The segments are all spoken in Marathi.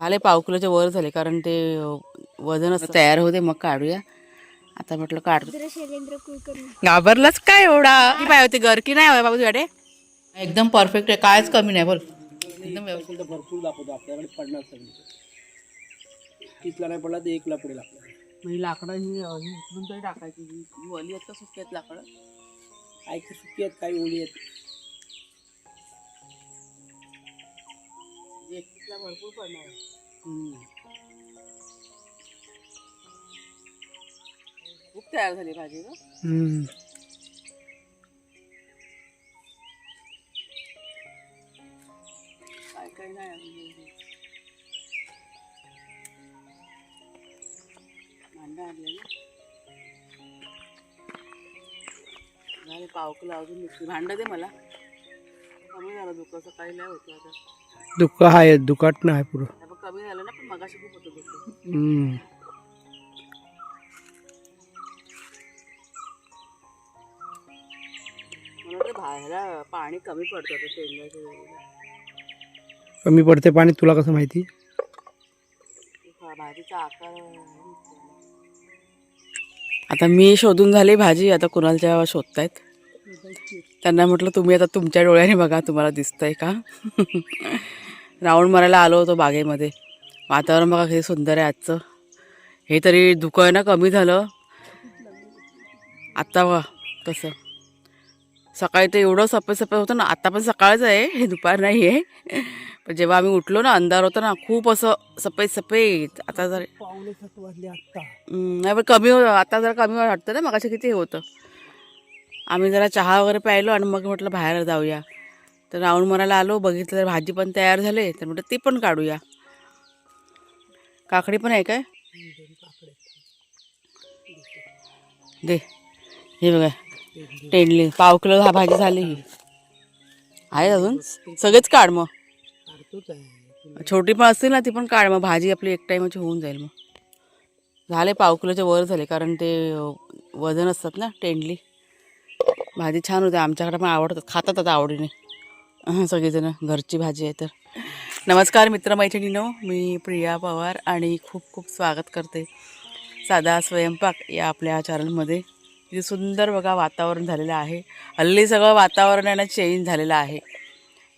आले पाव किलोच्या वर झाले, कारण ते वजन असं तयार होते मग काढूया. आता म्हटलं काढ. घाबरलाच काय एवढा? की पाय होते घर की नाही हवं बाबू तुझ्याकडे? एकदम परफेक्ट आहे, कायच कमी नाही. बोल एकदम व्यवस्थित. भरपूर दाखवतो आपल्याकडे पडणार सगळी. 30ला नाही पडला तर 1ला पडेल आपल्याला. म्हणजे लाकडं ही उचलून तरी टाकायची. ही वली आहेत का सुकी आहेत लाकडं? काही सुकी आहेत, काही ओली आहेत. 31ला भरपूर पडणार आहे. खूप तयार झाली भाजी ना. काय काय नाही भांडं आणलेलं झाले. पाव किलो अजून मिक्सी भांडं दे मला. कमी झालं दुःख, सकाळी नाही होतं. आता दुःख आहे, दुखाट नाही पुरं. कमी झालं ना, पण मगाशी खूप होतं दुःख. मला वाटतं बाहेर पाणी कमी पडतं ते तेलाच्या वेळेला. कमी पडते पाणी, तुला कसं माहिती? भाजीचा आकार. आता मी शोधून झाली भाजी, आता कुणालच्या शोधतायत. त्यांना म्हटलं तुम्ही आता तुमच्या डोळ्याने बघा, तुम्हाला दिसतंय का. राऊंड मारायला आलो होतो बागेमध्ये. वातावरण बघा किती सुंदर आहे आजचं. हे तरी धुकं ना कमी झालं आत्ता बघा कसं. सकाळी तर एवढं सफेद सफेद होतं ना. आता पण सकाळच आहे, हे दुपार नाही आहे. पण जेव्हा आम्ही उठलो ना, अंधार होता ना, खूप असं सफेद सफेद. आता जर नाही पण कमी आता जरा कमी वाटतं ना. मगाशी किती होतं. आम्ही जरा चहा वगैरे प्यायलो आणि मग म्हटलं बाहेर जाऊया. तर राऊंड मारायला आलो, बघितलं तर भाजी पण तयार झाली. तर म्हटलं ती पण काढूया. काकडी पण आहे काय? दे. हे बघा टेंडली पाव किलो हा भाजी झाली. ही आहे अजून, सगळेच काढ मग. छोटी पण असतील ना, ती पण काढ मग. भाजी आपली एक टाइमची होऊन जाईल. मग झाले पाव किलोच्या वर झाले, कारण ते वजन असतात ना टेंडली. भाजी छान होते, आमच्याकडे पण आवडतात, खातात आता आवडीने सगळेजण. घरची भाजी आहे तर. नमस्कार मित्रमैत्रिणींनो, मी प्रिया पवार आणि खूप खूप स्वागत करते साधा स्वयंपाक या आपल्या चॅनलमध्ये. इथे सुंदर बघा वातावरण झालेलं आहे. हल्ली सगळं वातावरण आहे ना चेंज झालेलं आहे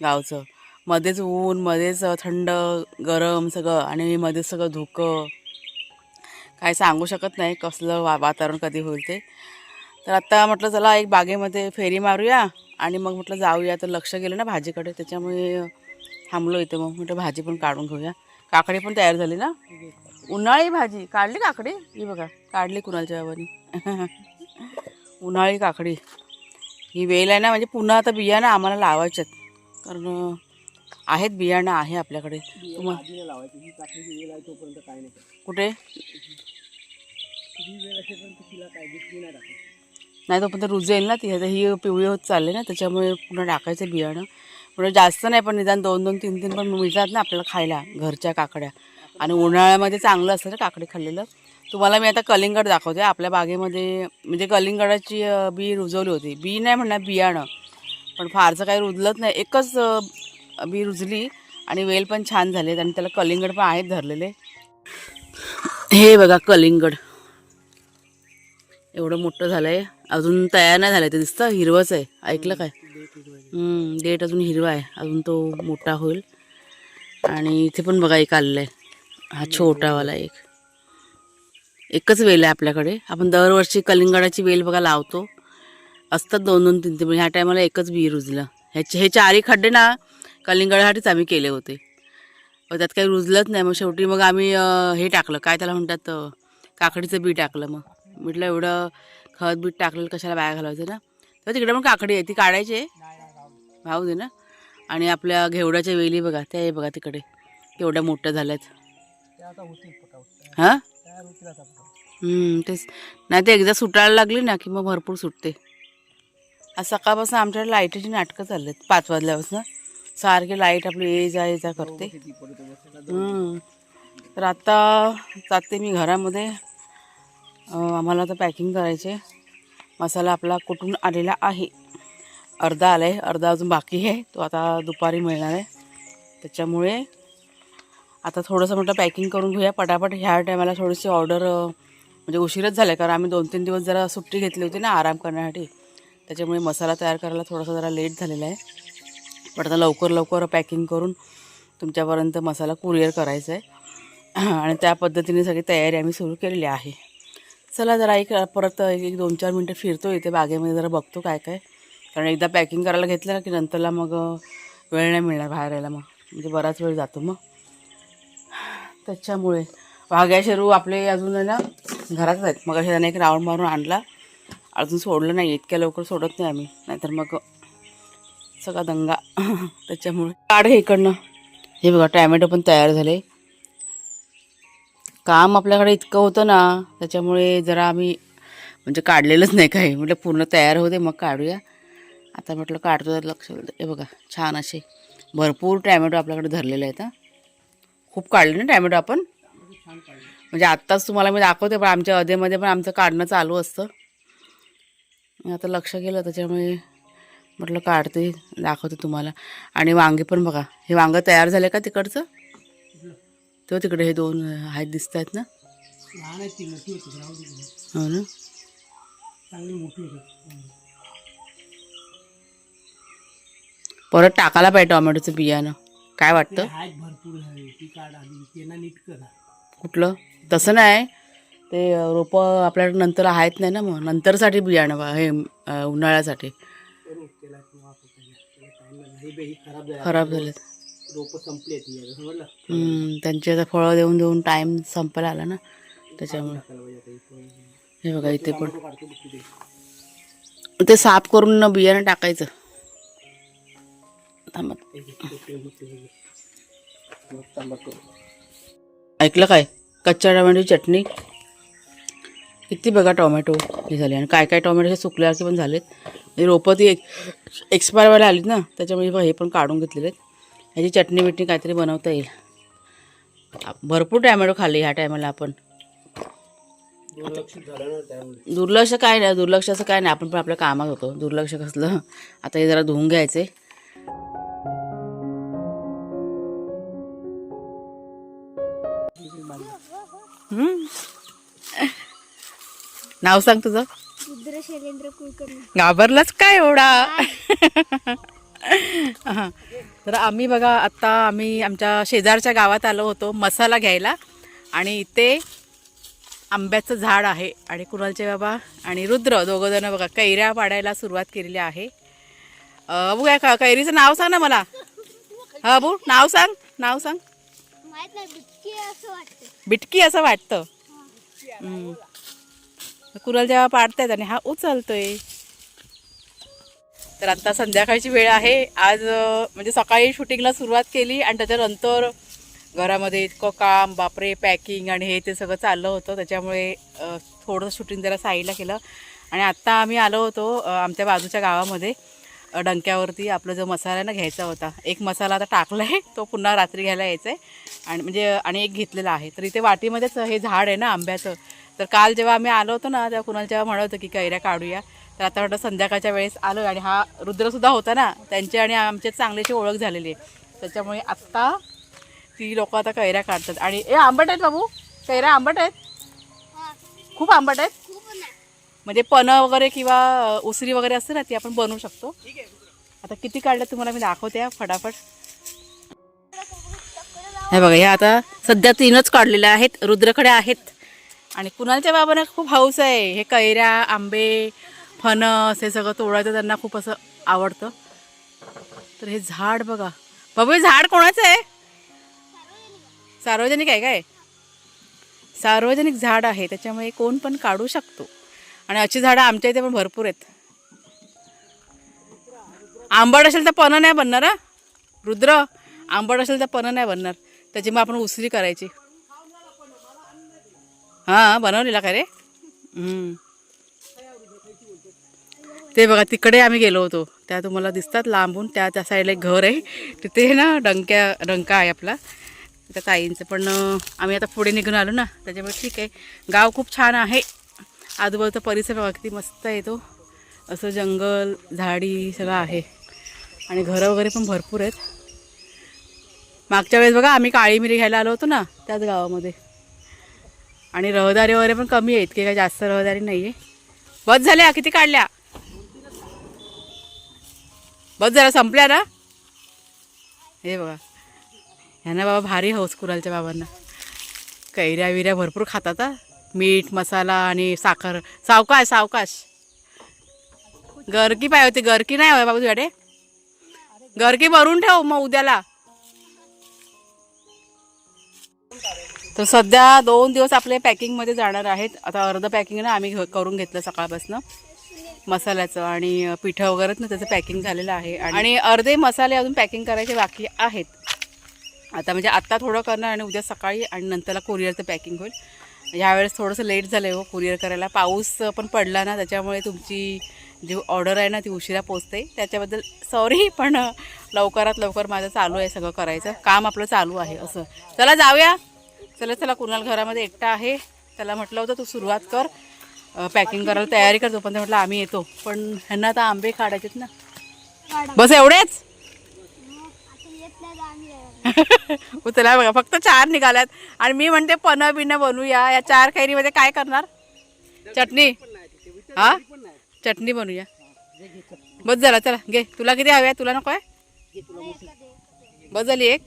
गावचं. मध्येच ऊन, मध्येच थंड गरम सगळं, आणि मध्येच सगळं धुकं. काय सांगू शकत नाही कसलं वातावरण कधी होईल ते. तर आत्ता म्हटलं चला एक बागेमध्ये फेरी मारूया आणि मग म्हटलं जाऊया. तर लक्ष गेलं ना भाजीकडे, त्याच्यामुळे थांबलो इथे. मग म्हटलं भाजी पण काढून घेऊया. काकडी पण तयार झाली ना. उन्हाळी भाजी काढली काकडी. ही बघा काढली कुणालच्या बाबांनी. उन्हाळी काकडी ही वेल आहे ना, म्हणजे पुन्हा आता बियाणं आम्हाला लावायच्यात, कारण आहेत बियाणं आहे आपल्याकडे. कुठे नाही तोपर्यंत रुजेल ना ती. आता ही पिवळी होत चालली ना, त्याच्यामुळे पुन्हा टाकायचं बियाणं. म्हणजे जास्त नाही, पण निदान 2-2, 3-3 पण मिळतात ना आपल्याला खायला घरच्या काकड्या. आणि उन्हाळ्यामध्ये चांगलं असतं ना काकडी खाल्लेलं. तुम्हाला मी आता कलिंगड दाखवते. आपल्या बागेमध्ये म्हणजे कलिंगडाची बी रुजवली होती. बी नाही म्हणणार, बियाणं. पण फारसं काही रुजलंच नाही. एकच बी रुजली आणि वेल पण छान झालेत, आणि त्याला कलिंगड पण आहेत धरलेले. हे बघा कलिंगड एवढं मोठं झालं आहे. अजून तयार नाही झालं, ते दिसतं हिरवंच आहे. ऐकलं काय? देठ अजून हिरवा आहे, अजून तो मोठा होईल. आणि इथे पण बघा एक आलेला आहे, हा छोटावाला एकच वेल आहे आपल्याकडे. आपण दरवर्षी कलिंगडाची वेल बघा लावतो, असतात 2-2, 3-3. ह्या टायमाला एकच बी रुजलं. हे 4 खड्डे ना कलिंगडासाठीच आम्ही केले होते. त्यात काही रुजलंच नाही. मग शेवटी मग आम्ही हे टाकलं, काय त्याला म्हणतात, काकडीचं बी टाकलं. मग म्हटलं एवढं खत बीट टाकलेलं कशाला बाया घालायचं ना. तर तिकडे पण काकडी आहे, ती काढायची आहे, भाऊ दे ना. आणि आपल्या घेवड्याच्या वेली बघा, त्या बघा तिकडे केवढ्या मोठ्या झाल्यात. हां तेच नाही, ते एकदा सुटायला लागली ना की मग भरपूर सुटते. आज सकाळपासून आमच्याकडे लाईटीची नाटकं चाललेत. 5 वाजल्यापासून सारखे लाईट आपली ये जा करते. तर आता जाते मी घरामध्ये. आम्हाला आता पॅकिंग करायचे. मसाला आपला कुठून आलेला आहे, अर्धा आला आहे, अर्धा अजून बाकी आहे. तो आता दुपारी मिळणार आहे. त्याच्यामुळे आता थोडंसं म्हटलं पॅकिंग करून घेऊया पटापट. ह्या टायमाला थोडीशी ऑर्डर म्हणजे उशीरच झाला कारण आम्ही 2-3 दिवस जरा सुट्टी घेतली होती ना आराम करण्यासाठी. त्याच्यामुळे मसाला तयार करायला थोडासा जरा लेट झालेला आहे. पण आता लवकर पॅकिंग करून तुमच्यापर्यंत मसाला कुरिअर करायचा आहे आणि त्या पद्धतीने सगळी तयारी आम्ही सुरू केलेली आहे. चला जरा परत 1-2-4 मिनटं फिरतो इथे बागेमध्ये, जरा बघतो काय काय. कारण एकदा पॅकिंग करायला घेतलं ना की नंतरला मग वेळ नाही मिळणार बाहेर यायला, मग म्हणजे बराच वेळ जातो मग. त्याच्यामुळे वाघ्या शेरू आपले अजून आहे ना घरातच आहेत. मग अशा त्याने एक राऊंड मारून आणला, अजून सोडलं नाही. इतक्या लवकर सोडत नाही आम्ही, नाहीतर मग सगळा दंगा. त्याच्यामुळे काढ हे इकडनं. हे बघा टॅमॅटो पण तयार झाले. काम आपल्याकडे इतकं होतं ना त्याच्यामुळे जरा आम्ही म्हणजे काढलेलंच नाही काही. म्हटलं पूर्ण तयार होते मग काढूया. आता म्हटलं काढतो तर लक्ष. हे बघा छान असे भरपूर टॅमॅटो आपल्याकडे धरलेले आहेत. खूप काढले ना टॅमॅटो आपण, म्हणजे आत्ताच तुम्हाला मी दाखवते पण आमच्या अधेमध्ये पण आमचं काढणं चालू असतं. आता लक्ष गेलं त्याच्यामुळे म्हटलं काढते दाखवते तुम्हाला. आणि वांगे पण बघा, हे वांगं तयार झाले का तिकडचं? तो तिकडे हे 2 आहेत दिसत आहेत ना. हो ना, परत टाकायला पाहिजे टोमॅटोचं बियाणं. काय वाटतं? कुठलं? तसं नाही, ते रोपं आपल्याकडे नंतर आहेत नाही ना, मग नंतरसाठी बियाणं हे उन्हाळ्यासाठी खराब झाले. रोपं संपली त्यांची आता फळं देऊन देऊन टाईम संपायला आला ना त्याच्यामुळे. हे बघा इथे पण ते साफ करून बियाणं टाकायचं. ऐकलं काय? कच्च्या टोमॅटोची चटणी. किती बघा टोमॅटो हे झाले, आणि काय काय टोमॅटो हे सुकल्यासारखे पण झालेत. हे रोपं ती एक्सपायर व्हायला आलीत ना त्याच्यामुळे हे पण काढून घेतलेले आहेत. ह्याची चटणी बिटणी काहीतरी बनवता येईल. भरपूर टोमॅटो खाल्ले ह्या टायमाला आपण. दुर्लक्ष काय नाही, दुर्लक्षाचं काय नाही, आपण पण आपल्या कामात होतो. दुर्लक्ष कसलं. आता हे जरा धुवून घ्यायचे. नाव सांग तुझं. रुद्र शैलेंद्र कुलकर्णी. घाबरलाच काय एवढा? तर आम्ही बघा आत्ता आम्ही आमच्या शेजारच्या गावात आलो होतो मसाला घ्यायला. आणि इथे आंब्याचं झाड आहे आणि कुणालचे बाबा आणि रुद्र दोघंजणं बघा कैऱ्या पाडायला सुरुवात केलेली आहे. अबू काय कैरीचं नाव सांग ना मला. हा अबू नाव सांग, नाव सांग. बिटकी असं वाटतं. कुणाल जेव्हा पाडतायत आणि हा उचलतोय. तर आत्ता संध्याकाळची वेळ आहे. आज म्हणजे सकाळी शूटिंगला सुरुवात केली आणि त्याच्यानंतर घरामध्ये इतकं काम, बापरे, पॅकिंग आणि हे ते सगळं चाललं होतं. त्याच्यामुळे थोडंसं शूटिंग जरा साईडला केलं. आणि आत्ता आम्ही आलो होतो आमच्या बाजूच्या गावामध्ये डंक्यावरती आपला जो मसाला ना घ्यायचा होता. एक मसाला आता टाकला आहे, तो पुन्हा रात्री घ्यायला यायचा आहे. आणि म्हणजे आणि एक घेतलेला आहे. तर इथे वाटीमध्येच हे झाड आहे ना आंब्याचं. तर काल जेव्हा आम्ही आलो होतो ना तेव्हा कुणाल जेव्हा म्हणत होतं की कैऱ्या काढूया. तर आता वाटतं संध्याकाळच्या वेळेस आलो. आणि हा रुद्रसुद्धा होता ना, त्यांची आणि आमची चांगलीची ओळख झालेली आहे. त्याच्यामुळे आत्ता ती लोक आता कैऱ्या काढतात. आणि आंबट आहेत बाबू, कैऱ्या आंबट आहेत, खूप आंबट आहेत. म्हणजे पणं वगैरे किंवा उसरी वगैरे असते ना ती आपण बनवू शकतो. आता किती काढल्या तुम्हाला मी दाखवते फटाफट. हे बघा, हे आता सध्या 3च काढलेल्या आहेत, रुद्रकडे आहेत. आणि कुणालच्या बाबांना खूप हौस आहे हे कैऱ्या, आंबे, फणस हे सगळं तोडायचं, त्यांना खूप असं आवडतं. तर हे झाड बघा बाबू, हे झाड कोणाचं आहे? सार्वजनिक आहे काय? सार्वजनिक झाड आहे, त्याच्यामुळे कोण पण काढू शकतो. आणि अशी झाडं आमच्या इथे पण भरपूर आहेत. आंबट असेल तर पणं नाही बनणार. हा रुद्र, आंबट असेल तर पणं नाही बनणार, त्याची मग आपण उसरी करायची. हां बनवलेला का रे? ते बघा तिकडे आम्ही गेलो होतो, त्या तुम्हाला दिसतात लांबून, त्या साईडला एक घर आहे, तिथे ना डंका आहे आपला त्या ताईंचं. पण आम्ही आता पुढे निघून आलो ना त्याच्यामुळे ठीक आहे. गाव खूप छान आहे, आजूबाजूचा परिसर बघा किती मस्त आहे तो. असं जंगल, झाडी सगळं आहे. आणि घरं वगैरे पण भरपूर आहेत. मागच्या वेळेस बघा आम्ही काळी मिरी घ्यायला आलो होतो ना त्याच गावामध्ये. आणि रहदारी वगैरे पण कमी आहेत की काय जास्त रहदारी नाही आहे. बस झाल्या किती काढल्या बस झाल्या संपल्या ना. हे बघा ह्यांना बाबा भारी हौस कुरालच्या बाबांना. कैऱ्या विऱ्या भरपूर खातात हा. मीठ मसाला आणि साखर. सावकाश सावकाश. गरकी पाहिजे होती. गरकी नाही हवं बाबू तुझ्याकडे. गरकी भरून ठेव मग उद्याला. तर सध्या 2 दिवस आपले पॅकिंगमध्ये जाणार आहेत. आता अर्ध पॅकिंग ना आम्ही करून घेतलं सकाळपासून मसाल्याचं आणि पिठं वगैरे ना त्याचं पॅकिंग झालेलं आहे. आणि अर्धे मसाले अजून पॅकिंग करायचे बाकी आहेत. आता म्हणजे आत्ता थोडं करणार आणि उद्या सकाळी आणि नंतरला कुरिअरचं पॅकिंग होईल. यावेळेस थोडंसं लेट झालं आहे हो कुरिअर करायला. पाऊस पण पडला ना त्याच्यामुळे तुमची जी ऑर्डर आहे ना ती उशिरा पोचते. त्याच्याबद्दल सॉरी. पण लवकरात लवकर माझं चालू आहे सगळं करायचं. काम आपलं चालू आहे असं. चला जाऊया. चला चला कुणाल घरामध्ये एकटा आहे. त्याला म्हटलं होतं तू सुरुवात कर पॅकिंग करायला तयारी कर. पण ते म्हटलं आम्ही येतो. पण ह्यांना आता आंबे काढायचेत ना. बस एवढेच. उचला बघा फक्त 4 निघाल्यात. आणि मी म्हणते पन्ह बिनं बनवूया. या 4 कैरीमध्ये काय करणार. चटणी. हा चटणी बनवूया. बस झाला चला घे. तुला किती हवे तुला नको आहे. बस झाली एक.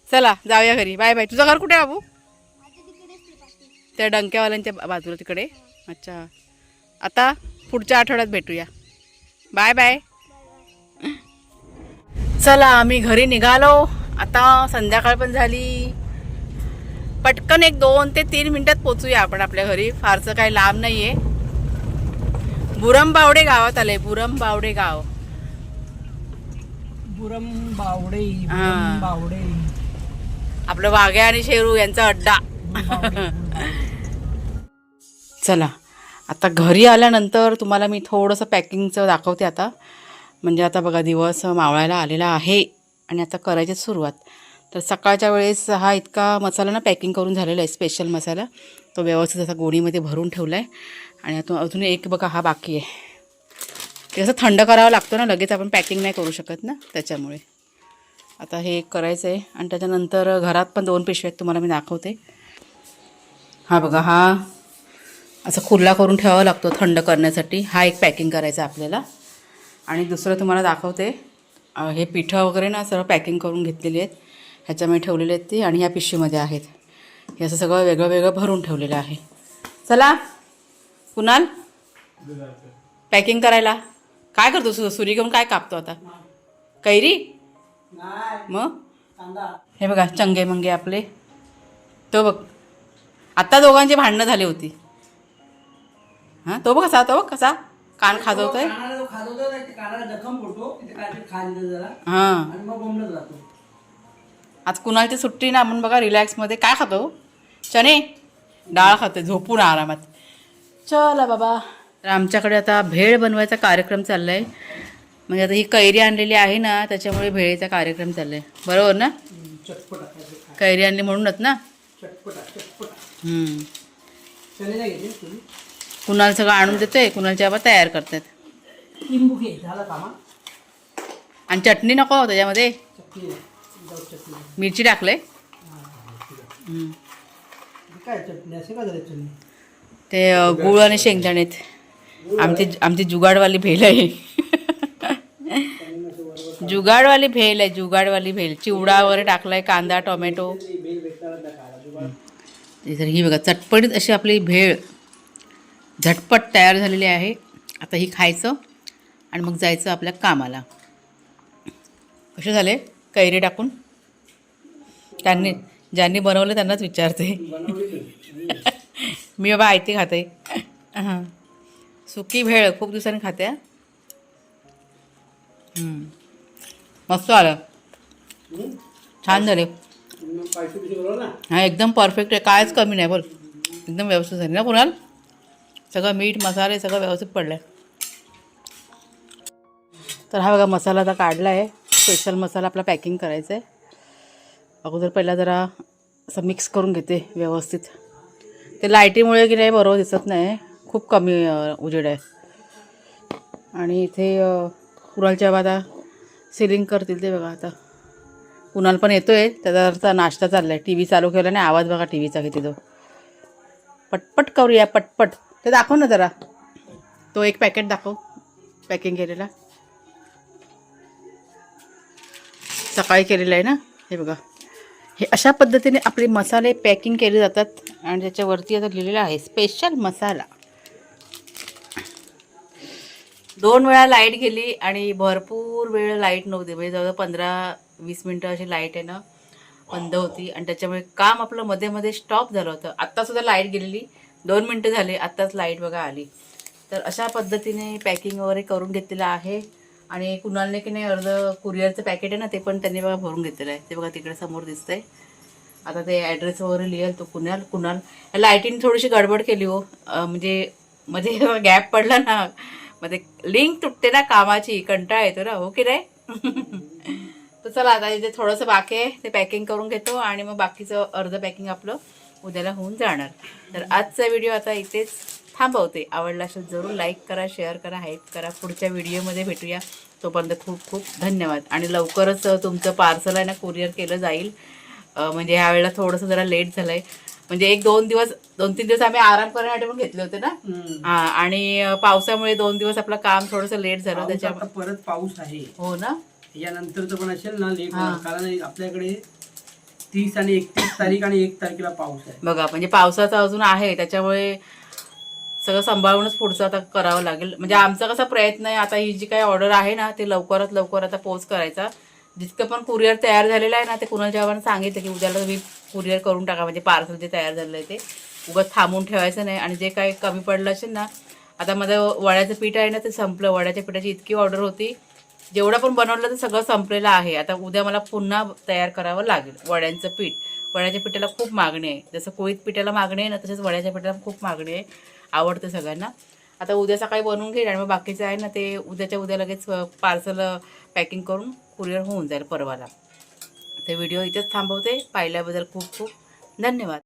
चला जाऊया घरी. Bye bye. तुझं घर कुठे आहे बाबू. त्या डंक्यावाल्यांच्या बाजूला तिकडे. अच्छा आता पुढच्या आठवड्यात भेटूया. Bye bye. चला आम्ही घरी निघालो. आता संध्याकाळ पण झाली. पटकन एक 2 ते 3 मिनिटात पोचूया आपण आपल्या घरी. फारसं काही लांब नाही आहे. बुरमबावडे गावात आले. बुरमबावडे गाव. बुरमबावडे. आपलं वाघ्या आणि शेरू यांचा अड्डा. चला आता घरी आल्यानंतर तुम्हाला मी थोडंसं पॅकिंगचं दाखवते आता. म्हणजे आता बघा दिवस मावळायला आलेला आहे आणि आता करायची सुरुवात. तर सकाळच्या वेळेस हा इतका मसाला ना पॅकिंग करून झालेला आहे. स्पेशल मसाला तो व्यवस्थित असा गोणीमध्ये भरून ठेवला आहे. आणि आता अजून एक बघा हा बाकी आहे. ते असं थंड करावं लागतं ना लगेच आपण पॅकिंग नाही करू शकत ना त्याच्यामुळे. आता हे एक करायचं आहे. आणि त्याच्यानंतर घरात पण 2 पिशव्या तुम्हाला मी दाखवते. हा बघा हा असं खुल्ला करून ठेवावा लागतो थंड करण्यासाठी. हा एक पॅकिंग करायचा आपल्याला. आणि दुसरं तुम्हाला दाखवते. हे पिठं वगैरे ना सर्व पॅकिंग करून घेतलेली आहेत. ह्याच्यामध्ये ठेवलेले आहेत ती. आणि ह्या पिशवीमध्ये आहेत. हे असं सगळं वेगळं वेगळं भरून ठेवलेलं आहे. चला कुणाल पॅकिंग करायला. काय करतो सुरी घेऊन काय कापतो आता. कैरी मग. हे बघा चंगे मंगे आपले. तो बघ आत्ता दोघांची भांडणं झाली होती. हां तो बघ कसा कान खाजवतोय. हां आज कुणालची सुट्टी ना म्हणून बघा रिलॅक्समध्ये काय खातो. चणे डाळ खातो झोपून आरामात. चला बाबा. तर आमच्याकडे आता भेळ बनवायचा कार्यक्रम चालला आहे. म्हणजे आता ही कैरी आणलेली आहे ना त्याच्यामुळे भेळेचा कार्यक्रम चालला आहे. बरोबर ना. कैरी आणली म्हणूनच ना. कुणाल सगळं आणून देते. कुणालच्या बाबा तयार करतात. लिंबू घे झाला कामा. आणि चटणी नको त्याच्यामध्ये. मिरची टाकले. काय चटणी असे का झाले चटणी. ते गुळ आणि शेंगदाणेत. आमची जुगाडवाली भेल आहे. जुगाडवाली भेल आहे. जुगाडवाली भेल. चिवडा वगैरे टाकलाय. कांदा टोमॅटो. तर ही बघा चटपटीत अशी आपली भेळ झटपट तयार झालेली आहे. आता ही खायचं आणि मग जायचं आपल्या कामाला. कसे झाले कैरी टाकून. ज्यांनी बनवलं त्यांनाच विचारते. मी बाबा आयती खाते. हां सुकी भेळ खूप दिवसांनी खाते. मस्त आलं. छान झाले. हां एकदम परफेक्ट आहे. कायच कमी नाही बोल. एकदम व्यवस्थित झाली ना कुणाल. सगळं मीठ मसाले सगळं व्यवस्थित पडलं आहे. तर हा बघा मसाला आता काढला आहे. स्पेशल मसाला आपला पॅकिंग करायचा आहे. अगोदर पहिला जरा असं मिक्स करून घेते व्यवस्थित. ते लाईटीमुळे की नाही बरोबर दिसत नाही. खूप कमी उजेड आहे. आणि इथे कुणालच्या आता सिलिंग करतील ते बघा आता. कुणाल पण येतोय, त्याचा नाश्ता चाललाय. टी व्ही चालू केला नाही, आवाज बघा टी व्हीचा किती तो. पटपट करूया पटपट. ते दाखव ना जरा, तो एक पॅकेट दाखव पॅकिंग केलेला, सकाळी केलेला आहे ना. हे बघा, हे अशा पद्धतीने आपले मसाले पॅकिंग केले जातात आणि त्याच्यावरती आता लिहिलेलं आहे स्पेशल मसाला. 2 वेळा लाईट गेली आणि भरपूर वेळ लाईट नव्हती, म्हणजे जवळजवळ 15-20 मिनटं अशी लाईट आहे ना बंद होती आणि त्याच्यामुळे काम आपलं मध्ये मध्ये स्टॉप झालं होतं. आत्तासुद्धा लाईट गेलेली, 2 मिनटं झाले, आत्ताच लाईट बघा आली. तर अशा पद्धतीने पॅकिंग वगैरे करून घेतलेलं आहे. आणि कुणालने की नाही अर्ध कुरिअरचं पॅकेट आहे ना, ते पण त्यांनी बघा भरून घेतलेलं आहे. ते बघा तिकडे समोर दिसतंय. आता ते ॲड्रेस वगैरे लिहेल तो कुणाल. लाईटीने थोडीशी गडबड केली हो, म्हणजे मध्ये गॅप पडला ना, मध्ये लिंक तुटते ना कामाची, कंटाळा येतो ना, हो की नाही. तर चला आता इथे थोडंसं बाकी आहे, ते पॅकिंग करून घेतो आणि मग बाकीचं अर्ध पॅकिंग आपलं उद्याला होऊन जाणार. तर आजचा व्हिडिओ आता इथेच थांबवते. आवडला असेल जरूर लाईक करा, शेअर करा, हाईप करा. पुढच्या व्हिडिओमध्ये भेटूया. तोपर्यंत खूप खूप धन्यवाद. आणि लवकरच तुमचं पार्सल आहे ना कुरिअर केलं जाईल. म्हणजे ह्यावेळेला थोडंसं जरा लेट झालं आहे, म्हणजे 2-3 दिवस आम्ही आराम करण्यासाठी पण घेतले होते ना. हां, आणि पावसामुळे 2 दिवस आपलं काम थोडंसं लेट झालं. त्याच्यामुळे परत पाऊस आहे. हो ना, यानंतरचं पण असेल ना लेट, कारण आपल्याकडे 30 आणि 31 तारीख आणि 1 तारखेला पाऊस आहे बघा. म्हणजे पावसाचा अजून आहे, त्याच्यामुळे सगळं सांभाळूनच पुढचं आता करावं लागेल. म्हणजे आमचा कसा प्रयत्न आहे आता, ही जी काही ऑर्डर आहे ना ते लवकरात लवकर आता पोच करायचा. जितकं पण कुरिअर तयार झालेलं आहे ना, ते कुणाच्या जेव्हा सांगितलं की उद्याला तुम्ही कुरिअर करून टाका, म्हणजे पार्सल जे तयार झालेलं आहे ते उगाच थांबून ठेवायचं नाही. आणि जे काही कमी पडलं असेल ना, आता माझं वड्याचं पीठ आहे ना ते संपलं. वड्याच्या पिठाची इतकी ऑर्डर होती, जेवढं पण बनवलं तर सगळं संपलेलं आहे. आता उद्या मला पुन्हा तयार करावं लागेल वड्यांचं पीठ. वड्याच्या पिठाला खूप मागणी आहे, जसं कोळीत पिठाला मागणी आहे ना, तसेच वड्याच्या पिठाला खूप मागणी आहे, आवडतं सगळ्यांना. आता उद्या सकाळी बनवून घेईल आणि मग बाकीचं आहे ना ते उद्याच्या उद्या लगेच पार्सल पॅकिंग करून कुरिअर होऊन जाईल परवाला. ते व्हिडिओ इथेच थांबवते. पाहिल्याबद्दल खूप खूप धन्यवाद.